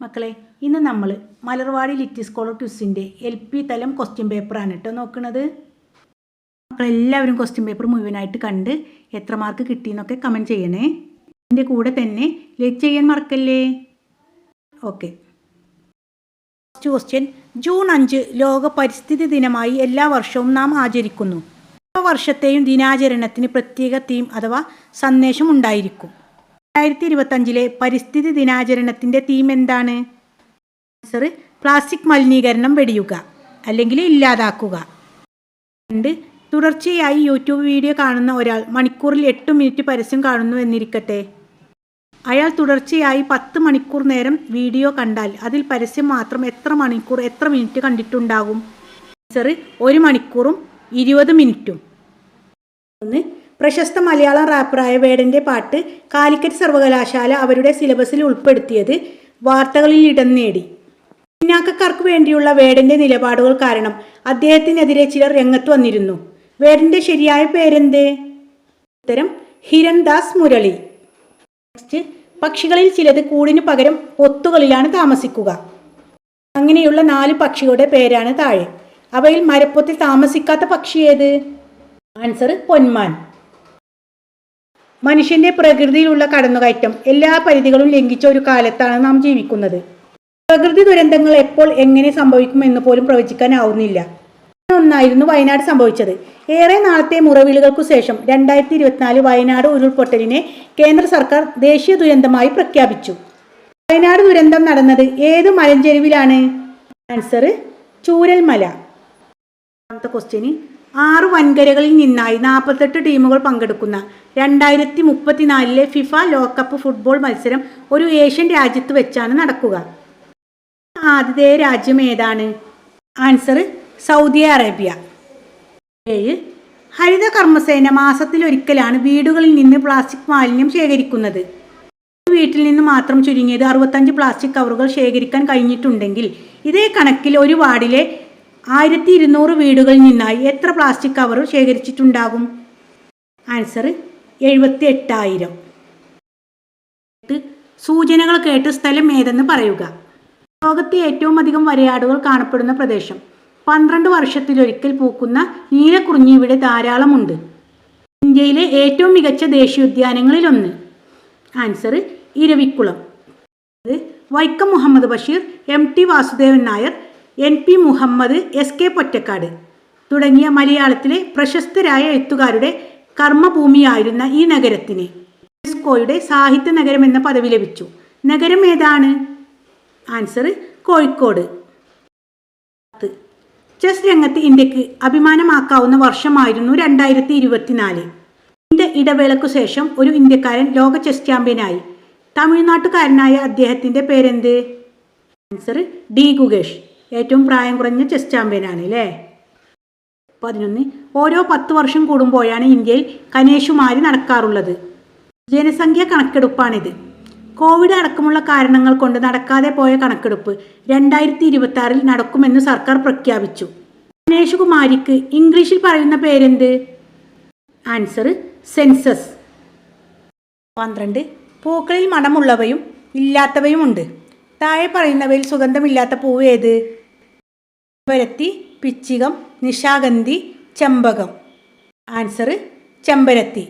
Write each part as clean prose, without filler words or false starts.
മക്കളെ, ഇന്ന് നമ്മൾ മലർവാടി ലിറ്റി സ്കോളർ ക്വിസിൻ്റെ LP തലം ക്വസ്റ്റ്യൻ പേപ്പറാണ് കേട്ടോ നോക്കുന്നത്. മക്കളെല്ലാവരും ക്വസ്റ്റ്യൻ പേപ്പർ മുഴുവനായിട്ട് കണ്ട് എത്ര മാർക്ക് കിട്ടിയെന്നൊക്കെ കമൻറ്റ് ചെയ്യണേ. ഇതിൻ്റെ കൂടെ തന്നെ ലൈക്ക് ചെയ്യാൻ മറക്കല്ലേ. Okay, first question. ജൂൺ 5 ലോക പരിസ്ഥിതി ദിനമായി എല്ലാ വർഷവും നാം ആചരിക്കുന്നു. ഓരോ വർഷത്തെയും ദിനാചരണത്തിന് പ്രത്യേക തീം അഥവാ സന്ദേശം ഉണ്ടായിരിക്കും. 2025 പരിസ്ഥിതി ദിനാചരണത്തിൻ്റെ തീം എന്താണ്? ആൻസർ പ്ലാസ്റ്റിക് മലിനീകരണം വെടിയുക അല്ലെങ്കിൽ ഇല്ലാതാക്കുക. 2. തുടർച്ചയായി യൂട്യൂബ് വീഡിയോ കാണുന്ന ഒരാൾ മണിക്കൂറിൽ 8 മിനിറ്റ് പരസ്യം കാണുന്നു എന്നിരിക്കട്ടെ. അയാൾ തുടർച്ചയായി 10 മണിക്കൂർ നേരം വീഡിയോ കണ്ടാൽ അതിൽ പരസ്യം മാത്രം എത്ര മണിക്കൂർ എത്ര മിനിറ്റ് കണ്ടിട്ടുണ്ടാകും? ആൻസർ 1 മണിക്കൂറും 20 മിനിറ്റും. 1. പ്രശസ്ത മലയാളം റാപ്പറായ വേടൻ്റെ പാട്ട് കാലിക്കറ്റ് സർവകലാശാല അവരുടെ സിലബസിൽ ഉൾപ്പെടുത്തിയത് വാർത്തകളിൽ ഇടം നേടി. പിന്നാക്കക്കാർക്ക് വേണ്ടിയുള്ള വേടൻ്റെ നിലപാടുകൾ കാരണം അദ്ദേഹത്തിനെതിരെ ചിലർ രംഗത്ത് വന്നിരുന്നു. വേടൻ്റെ ശരിയായ പേരെന്ത്? ഉത്തരം ഹിരൺദാസ് മുരളി. നെക്സ്റ്റ്, പക്ഷികളിൽ ചിലത് കൂടിന് പകരം പൊത്തുകളിലാണ് താമസിക്കുക. അങ്ങനെയുള്ള 4 പക്ഷികളുടെ പേരാണ് താഴെ. അവയിൽ മരപ്പൊത്തിൽ താമസിക്കാത്ത പക്ഷി ഏത്? ആൻസർ പൊന്മാൻ. മനുഷ്യൻ്റെ പ്രകൃതിയിലുള്ള കടന്നുകയറ്റം എല്ലാ പരിധികളും ലംഘിച്ച ഒരു കാലത്താണ് നാം ജീവിക്കുന്നത്. പ്രകൃതി ദുരന്തങ്ങൾ എപ്പോൾ എങ്ങനെ സംഭവിക്കുമെന്ന് പോലും പ്രവചിക്കാനാവുന്നില്ല. ഒന്നായിരുന്നു വയനാട് സംഭവിച്ചത്. ഏറെ നാളത്തെ മുറവിളികൾക്കു ശേഷം 2024 വയനാട് ഉരുൾപൊട്ടലിനെ കേന്ദ്ര സർക്കാർ ദേശീയ ദുരന്തമായി പ്രഖ്യാപിച്ചു. വയനാട് ദുരന്തം നടന്നത് ഏത് മലഞ്ചെരുവിലാണ്? ആൻസർ ചൂരൽമല. രണ്ടാമത്തെ ക്വസ്റ്റ്യന്. 6 വൻകരകളിൽ നിന്നായി 48 ടീമുകൾ പങ്കെടുക്കുന്ന 2034 ഫിഫ ലോകകപ്പ് ഫുട്ബോൾ മത്സരം ഒരു ഏഷ്യൻ രാജ്യത്ത് വെച്ചാണ് നടക്കുക. ആദ്യത്തെ രാജ്യം ഏതാണ്? Answer Saudi Arabia. 7. Haritha Karmasena മാസത്തിലൊരിക്കലാണ് വീടുകളിൽ നിന്ന് പ്ലാസ്റ്റിക് മാലിന്യം ശേഖരിക്കുന്നത്. വീട്ടിൽ നിന്ന് മാത്രം ചുരുങ്ങിയത് 65 പ്ലാസ്റ്റിക് കവറുകൾ ശേഖരിക്കാൻ കഴിഞ്ഞിട്ടുണ്ടെങ്കിൽ ഇതേ കണക്കിൽ ഒരു വാർഡിലെ 1200 വീടുകളിൽ നിന്നായി എത്ര പ്ലാസ്റ്റിക് കവർ ശേഖരിച്ചിട്ടുണ്ടാകും? ആൻസർ 78,000. സൂചനകൾ കേട്ട് സ്ഥലം ഏതെന്ന് പറയുക. ലോകത്തെ ഏറ്റവും അധികം വരയാടുകൾ കാണപ്പെടുന്ന പ്രദേശം. 12 വർഷത്തിലൊരിക്കൽ പൂക്കുന്ന നീലക്കുറിഞ്ഞി ഇവിടെ ധാരാളമുണ്ട്. ഇന്ത്യയിലെ ഏറ്റവും മികച്ച ദേശീയോദ്യാനങ്ങളിലൊന്ന്. Answer Eravikulam. Vaikom Muhammad Basheer, MT Vasudevan Nair, NP Muhammad, SK Pottekkatt തുടങ്ങിയ മലയാളത്തിലെ പ്രശസ്തരായ എഴുത്തുകാരുടെ കർമ്മഭൂമിയായിരുന്ന ഈ നഗരത്തിന് യുനെസ്കോയുടെ സാഹിത്യ നഗരം എന്ന പദവി ലഭിച്ചു. നഗരം ഏതാണ്? ആൻസർ കോഴിക്കോട്. ചെസ് രംഗത്ത് ഇന്ത്യക്ക് അഭിമാനമാക്കാവുന്ന വർഷമായിരുന്നു 2024. ഇതിൻ്റെ ഇടവേളയ്ക്കു ശേഷം ഒരു ഇന്ത്യക്കാരൻ ലോക ചെസ് ചാമ്പ്യനായി. തമിഴ്നാട്ടുകാരനായ അദ്ദേഹത്തിൻ്റെ പേരെന്ത്? Answer D Gukesh. ഏറ്റവും പ്രായം കുറഞ്ഞ ചെസ് ചാമ്പ്യനാണ് അല്ലേ. 11. ഓരോ 10 വർഷം കൂടുമ്പോഴാണ് ഇന്ത്യയിൽ കനേഷുമാരി നടക്കാറുള്ളത്. ജനസംഖ്യ കണക്കെടുപ്പാണിത്. കോവിഡ് അടക്കമുള്ള കാരണങ്ങൾ കൊണ്ട് നടക്കാതെ പോയ കണക്കെടുപ്പ് 2026 നടക്കുമെന്ന് സർക്കാർ പ്രഖ്യാപിച്ചു. കനേഷുകുമാരിക്ക് ഇംഗ്ലീഷിൽ പറയുന്ന പേരെന്ത്? Answer census. 12. പൂക്കളിൽ മണമുള്ളവയും ഇല്ലാത്തവയുമുണ്ട്. താഴെ പറയുന്നവയിൽ സുഗന്ധമില്ലാത്ത പൂവ് ഏത്? ചെമ്പരത്തി, പിച്ചികം, നിശാഗന്ധി, ചെമ്പകം. ആൻസർ ചെമ്പരത്തി.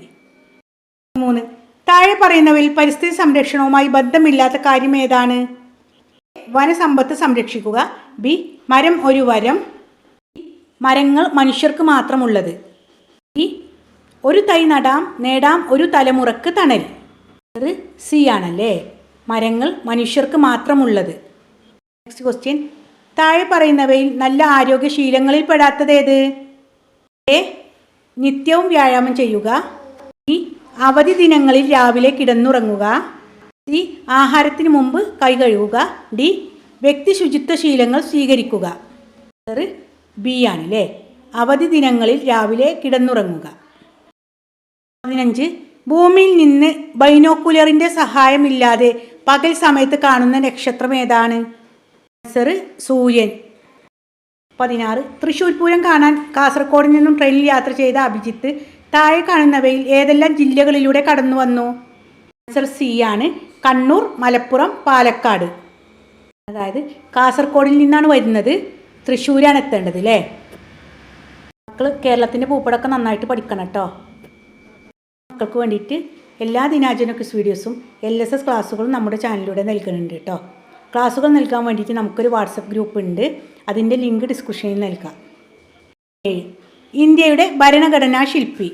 3. താഴെ പറയുന്നവയിൽ പരിസ്ഥിതി സംരക്ഷണവുമായി ബന്ധമില്ലാത്ത കാര്യം ഏതാണ്? വനസമ്പത്ത് സംരക്ഷിക്കുക. B മരം ഒരു വരം. മരങ്ങൾ മനുഷ്യർക്ക് മാത്രമുള്ളത്. C ഒരു തൈ നേടാം ഒരു തലമുറക്ക് തണൽ. C ആണല്ലേ, മരങ്ങൾ മനുഷ്യർക്ക് മാത്രമുള്ളത്. Next question. താഴെ പറയുന്നവയിൽ നല്ല ആരോഗ്യശീലങ്ങളിൽ പെടാത്തതേത്? A നിത്യവും വ്യായാമം ചെയ്യുക. B അവധി ദിനങ്ങളിൽ രാവിലെ കിടന്നുറങ്ങുക. C ആഹാരത്തിന് മുമ്പ് കൈ കഴുകുക. D വ്യക്തി ശുചിത്വ ശീലങ്ങൾ സ്വീകരിക്കുക. B ആണല്ലേ, അവധി ദിനങ്ങളിൽ രാവിലെ കിടന്നുറങ്ങുക. 15. ഭൂമിയിൽ നിന്ന് ബൈനോക്കുലറിൻ്റെ സഹായമില്ലാതെ പകൽ സമയത്ത് കാണുന്ന നക്ഷത്രം ഏതാണ്? ആൻസർ സൂര്യൻ. 16. തൃശ്ശൂർ പൂരം കാണാൻ കാസർഗോഡ് നിന്നും ട്രെയിനിൽ യാത്ര ചെയ്ത അഭിജിത്ത് താഴെ കാണുന്നവയിൽ ഏതെല്ലാം ജില്ലകളിലൂടെ കടന്നു വന്നു? ആൻസർ C ആണ്, കണ്ണൂർ, മലപ്പുറം, പാലക്കാട്. അതായത് കാസർഗോഡിൽ നിന്നാണ് വരുന്നത്, തൃശ്ശൂരാണ് എത്തേണ്ടത് അല്ലേ. മക്കൾ കേരളത്തിൻ്റെ ഭൂപടമൊക്കെ നന്നായിട്ട് പഠിക്കണം കേട്ടോ. മക്കൾക്ക് വേണ്ടിയിട്ട് എല്ലാ ദിനാചരണ ക്വിസ് വീഡിയോസും LSS ക്ലാസ്സുകളും നമ്മുടെ ചാനലിലൂടെ നൽകുന്നുണ്ട് കേട്ടോ. ക്ലാസ്സുകൾ നൽകാൻ വേണ്ടിയിട്ട് നമുക്കൊരു വാട്സപ്പ് ഗ്രൂപ്പ് ഉണ്ട്, അതിൻ്റെ ലിങ്ക് ഡിസ്ക്രിപ്ഷനിൽ നൽകാം. 7. ഇന്ത്യയുടെ ഭരണഘടനാ ശില്പി.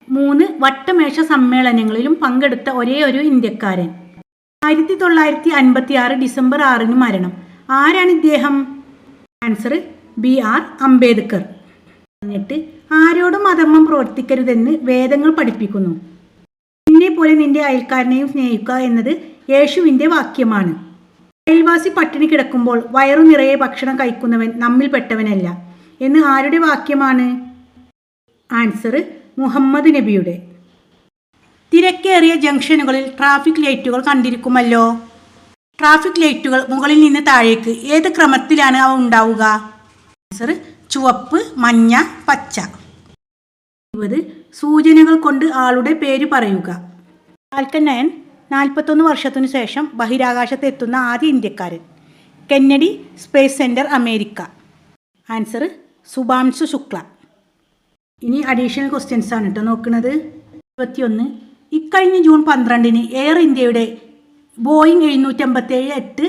3 വട്ടമേശ സമ്മേളനങ്ങളിലും പങ്കെടുത്ത ഒരേ ഒരു ഇന്ത്യക്കാരൻ. 1956 ഡിസംബർ 6 മരണം. ആരാണ് ഇദ്ദേഹം? Answer BR Ambedkar. എന്നിട്ട് ആരോടും അധർമ്മം പ്രവർത്തിക്കരുതെന്ന് വേദങ്ങൾ പഠിപ്പിക്കുന്നു. നിന്നെ പോലെ നിന്റെ അയൽക്കാരനെയും സ്നേഹിക്കുക എന്നത് യേശുവിൻ്റെ വാക്യമാണ്. അയൽവാസി പട്ടിണി കിടക്കുമ്പോൾ വയറു നിറയെ ഭക്ഷണം കഴിക്കുന്നവൻ നമ്മിൽപ്പെട്ടവനല്ല എന്ന് ആരുടെ വാക്യമാണ്? ആൻസർ മുഹമ്മദ് നബിയുടെ. തിരക്കേറിയ ജംഗ്ഷനുകളിൽ ട്രാഫിക് ലൈറ്റുകൾ കണ്ടിരിക്കുമല്ലോ. ട്രാഫിക് ലൈറ്റുകൾ മുകളിൽ നിന്ന് താഴേക്ക് ഏത് ക്രമത്തിലാണ് അവ ഉണ്ടാവുക? ആൻസർ ചുവപ്പ്, മഞ്ഞ, പച്ച. 20 സൂചനകൾ കൊണ്ട് ആളുടെ പേര് പറയുക. ഫാൽക്കൺ 9 41 വർഷത്തിനു ശേഷം ബഹിരാകാശത്ത് എത്തുന്ന ആദ്യ ഇന്ത്യക്കാരൻ. Kennedy space centre, America. Answer Shubhanshu Shukla. ഇനി അഡീഷണൽ ക്വസ്റ്റ്യൻസ് ആണ് കേട്ടോ നോക്കുന്നത്. 21 ഇക്കഴിഞ്ഞ ജൂൺ 12 എയർ ഇന്ത്യയുടെ ബോയിങ് 757-8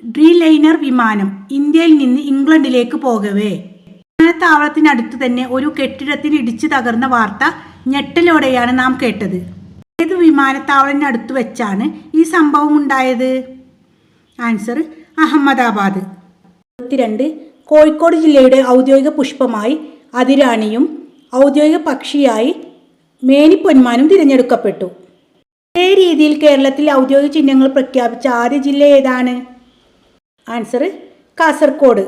ഡ്രീലൈനർ വിമാനം ഇന്ത്യയിൽ നിന്ന് ഇംഗ്ലണ്ടിലേക്ക് പോകവേ വിമാനത്താവളത്തിനടുത്ത് തന്നെ ഒരു കെട്ടിടത്തിൽ ഇടിച്ചു തകർന്ന വാർത്ത ഞെട്ടലോടെയാണ് നാം കേട്ടത്. ഏത് വിമാനത്താവളത്തിനടുത്ത് വെച്ചാണ് ഈ സംഭവം ഉണ്ടായത്? ആൻസർ അഹമ്മദാബാദ്. 22 കോഴിക്കോട് ജില്ലയുടെ ഔദ്യോഗിക പുഷ്പമായി അതിരാണിയും ഔദ്യോഗിക പക്ഷിയായി മേനിപ്പൊന്മാനും തിരഞ്ഞെടുക്കപ്പെട്ടു. ഇതേ രീതിയിൽ കേരളത്തിൽ ഔദ്യോഗിക ചിഹ്നങ്ങൾ പ്രഖ്യാപിച്ച ആദ്യ ജില്ല ഏതാണ്? ആൻസർ കാസർഗോഡ്.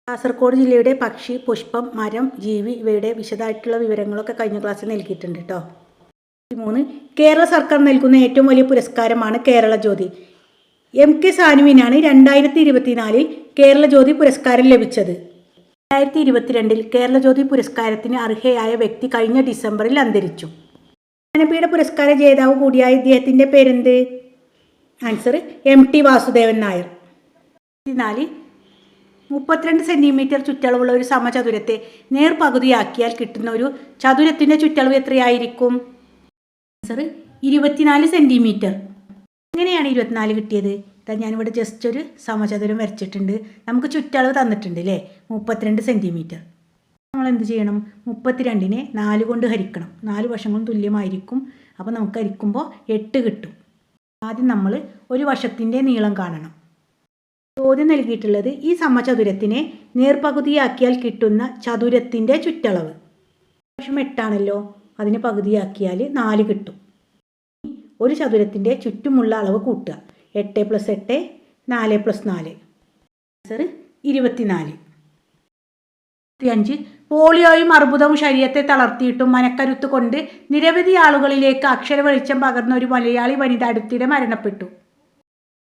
കാസർഗോഡ് ജില്ലയുടെ പക്ഷി, പുഷ്പം, മരം, ജീവി ഇവയുടെ വിശദമായിട്ടുള്ള വിവരങ്ങളൊക്കെ കഴിഞ്ഞ ക്ലാസ്സിൽ നൽകിയിട്ടുണ്ട് കേട്ടോ. 3 കേരള സർക്കാർ നൽകുന്ന ഏറ്റവും വലിയ പുരസ്കാരമാണ് കേരള ജ്യോതി. MK സാനുവിനാണ് 2024 കേരള ജ്യോതി പുരസ്കാരം ലഭിച്ചത്. 2022 കേരള ജ്യോതി പുരസ്കാരത്തിന് അർഹയായ വ്യക്തി കഴിഞ്ഞ ഡിസംബറിൽ അന്തരിച്ചു. ജ്ഞാനപീഠ പുരസ്കാര ജേതാവ് കൂടിയായ ഇദ്ദേഹത്തിൻ്റെ പേരെന്ത്? Answer MT Vasudevan Nair. 4 32 centimetre ചുറ്റളവുള്ള ഒരു സമചതുരത്തെ നേർപകുതിയാക്കിയാൽ കിട്ടുന്ന ഒരു ചതുരത്തിൻ്റെ ചുറ്റളവ് എത്രയായിരിക്കും? Answer 24 centimetre. എങ്ങനെയാണ് 24 കിട്ടിയത്? ഞാനിവിടെ ജസ്റ്റ് ഒരു സമചതുരം വരച്ചിട്ടുണ്ട്. നമുക്ക് ചുറ്റളവ് തന്നിട്ടുണ്ട് അല്ലേ, 32 സെൻറ്റിമീറ്റർ. നമ്മൾ എന്ത് ചെയ്യണം? 32നെ 4 കൊണ്ട് ഹരിക്കണം. 4 വശങ്ങളും തുല്യമായിരിക്കും. അപ്പോൾ നമുക്ക് ഹരിക്കുമ്പോൾ 8 കിട്ടും. ആദ്യം നമ്മൾ ഒരു വശത്തിൻ്റെ നീളം കാണണം. ചോദ്യം നൽകിയിട്ടുള്ളത് ഈ സമചതുരത്തിനെ നേർപകുതിയാക്കിയാൽ കിട്ടുന്ന ചതുരത്തിൻ്റെ ചുറ്റളവ്. വശം 8 ആണല്ലോ, അതിനെ പകുതിയാക്കിയാൽ 4 കിട്ടും. ഒരു ചതുരത്തിൻ്റെ ചുറ്റുമുള്ള അളവ് കൂട്ടുക. 8 + 8 4 + 4 ആൻസർ 24. 5 പോളിയോയും അർബുദവും ശരീരത്തെ തളർത്തിയിട്ടും മനക്കരുത്ത് കൊണ്ട് നിരവധി ആളുകളിലേക്ക് അക്ഷര വെളിച്ചം പകർന്ന ഒരു മലയാളി വനിത അടുത്തിടെ മരണപ്പെട്ടു.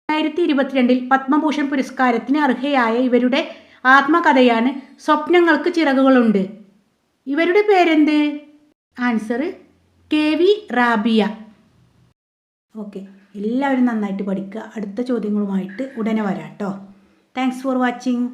2022 പത്മഭൂഷൺ പുരസ്കാരത്തിന് അർഹയായ ഇവരുടെ ആത്മകഥയാണ് സ്വപ്നങ്ങൾക്ക് ചിറകുകളുണ്ട്. ഇവരുടെ പേരെന്ത്? Answer KV Rabiya. ഓക്കെ, എല്ലാവരും നന്നായിട്ട് പഠിക്കുക. അടുത്ത ചോദ്യങ്ങളുമായിട്ട് ഉടനെ വരാം കേട്ടോ. Thanks for watching.